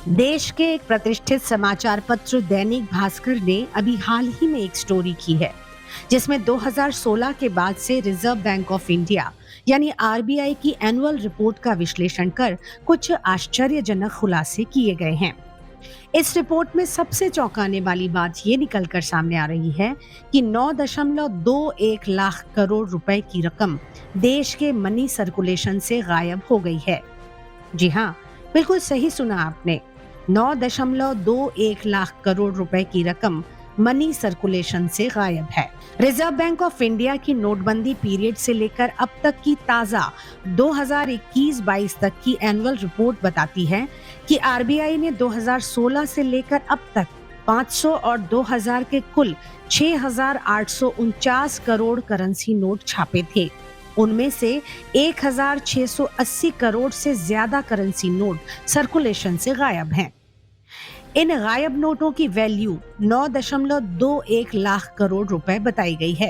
देश के एक प्रतिष्ठित समाचार पत्र दैनिक भास्कर ने अभी हाल ही में एक स्टोरी की है, जिसमें 2016 के बाद से रिजर्व बैंक ऑफ इंडिया यानी आरबीआई की एनुअल रिपोर्ट का विश्लेषण कर कुछ आश्चर्यजनक खुलासे किए गए हैं। इस रिपोर्ट में सबसे चौंकाने वाली बात ये निकलकर सामने आ रही है कि 9.21 लाख करोड़ रुपए की रकम देश के मनी सर्कुलेशन से गायब हो गई है। जी हाँ, बिल्कुल सही सुना आपने। 9.21 लाख करोड़ रुपए की रकम मनी सर्कुलेशन से गायब है। रिजर्व बैंक ऑफ इंडिया की नोटबंदी पीरियड से लेकर अब तक की ताजा 2021-22 तक की एनुअल रिपोर्ट बताती है कि आरबीआई ने 2016 से लेकर अब तक 500 और 2000 के कुल 6,849 करोड़ करेंसी नोट छापे थे। उनमें से 1,680 करोड़ से ज्यादा करेंसी नोट सर्कुलेशन से गायब हैं। इन गायब नोटों की वैल्यू 9.21 लाख करोड़ रुपए बताई गई है।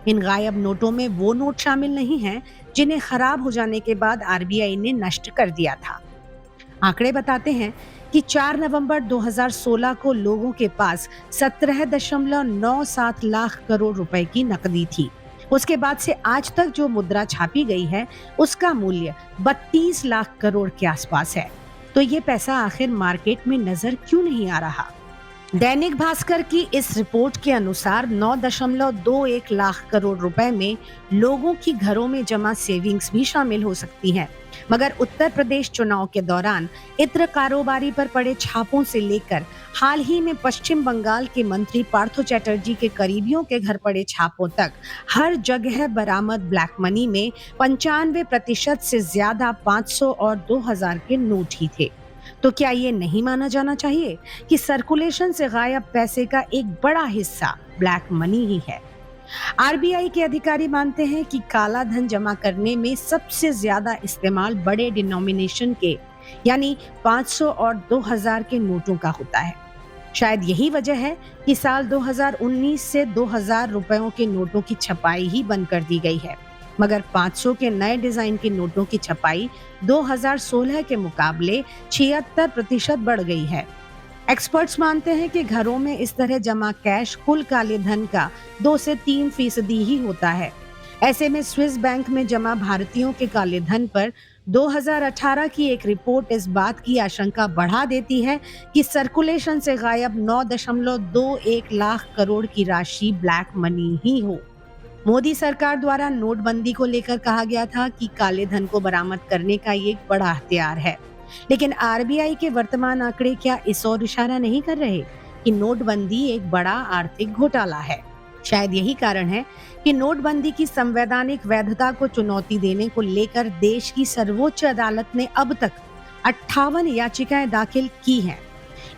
इन गायब नोटों में वो नोट शामिल नहीं हैं जिन्हें खराब हो जाने के बाद आरबीआई ने नष्ट कर दिया था। आंकड़े बताते हैं कि 4 नवंबर 2016 को लोगों के पास 17.97 लाख करोड़ रुपए की नकदी थी। उसके बाद से आज तक जो मुद्रा छापी गई है उसका मूल्य 32 लाख करोड़ के आसपास है। तो ये पैसा आखिर मार्केट में नजर क्यों नहीं आ रहा? दैनिक भास्कर की इस रिपोर्ट के अनुसार 9.21 लाख करोड़ रुपए में लोगों की घरों में जमा सेविंग्स भी शामिल हो सकती हैं। मगर उत्तर प्रदेश चुनाव के दौरान इत्र कारोबारी पर पड़े छापों से लेकर हाल ही में पश्चिम बंगाल के मंत्री पार्थो चैटर्जी के करीबियों के घर पड़े छापों तक हर जगह बरामद ब्लैक मनी में 95% से ज्यादा 500 और 2000 के नोट ही थे। तो क्या ये नहीं माना जाना चाहिए कि सर्कुलेशन से गायब पैसे का एक बड़ा हिस्सा ब्लैक मनी ही है? आरबीआई के अधिकारी मानते हैं कि काला धन जमा करने में सबसे ज्यादा इस्तेमाल बड़े डिनोमिनेशन के यानी 500 और 2000 के नोटों का होता है। शायद यही वजह है कि साल 2019 से 2000 रुपयों के नोटों की छपाई ही बंद कर दी गई है, मगर 500 के नए डिजाइन के नोटों की छपाई 2016 के मुकाबले 76% बढ़ गई है। एक्सपर्ट्स मानते हैं कि घरों में इस तरह जमा कैश कुल काले धन का 2 से 3% ही होता है। ऐसे में स्विस बैंक में जमा भारतीयों के काले धन पर 2018 की एक रिपोर्ट इस बात की आशंका बढ़ा देती है कि सर्कुलेशन से गायब 9.21 लाख करोड़ की राशि ब्लैक मनी ही हो। मोदी सरकार द्वारा नोटबंदी को लेकर कहा गया था कि काले धन को बरामद करने का ये एक बड़ा हथियार है, लेकिन आरबीआई के वर्तमान आंकड़े क्या इस ओर इशारा नहीं कर रहे कि नोटबंदी एक बड़ा आर्थिक घोटाला है? शायद यही कारण है कि नोटबंदी की संवैधानिक वैधता को चुनौती देने को लेकर देश की सर्वोच्च अदालत ने अब तक 58 याचिकाएं दाखिल की हैं।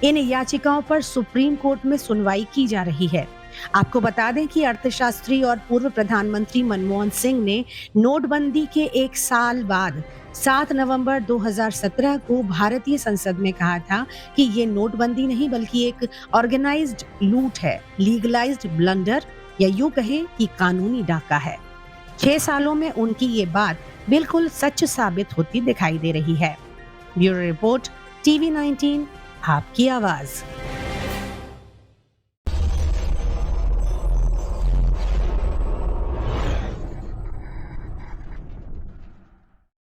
इन याचिकाओं पर सुप्रीम कोर्ट में सुनवाई की जा रही है। आपको बता दें कि अर्थशास्त्री और पूर्व प्रधानमंत्री मनमोहन सिंह ने नोटबंदी के एक साल बाद 7 नवंबर 2017 को भारतीय संसद में कहा था कि ये नोटबंदी नहीं बल्कि एक ऑर्गेनाइज्ड लूट है, लीगलाइज्ड ब्लंडर या यूं कहें कि कानूनी डाका है। 6 सालों में उनकी ये बात बिल्कुल सच साबित होती दिखाई दे रही है। ब्यूरो रिपोर्ट, TV19, आपकी आवाज।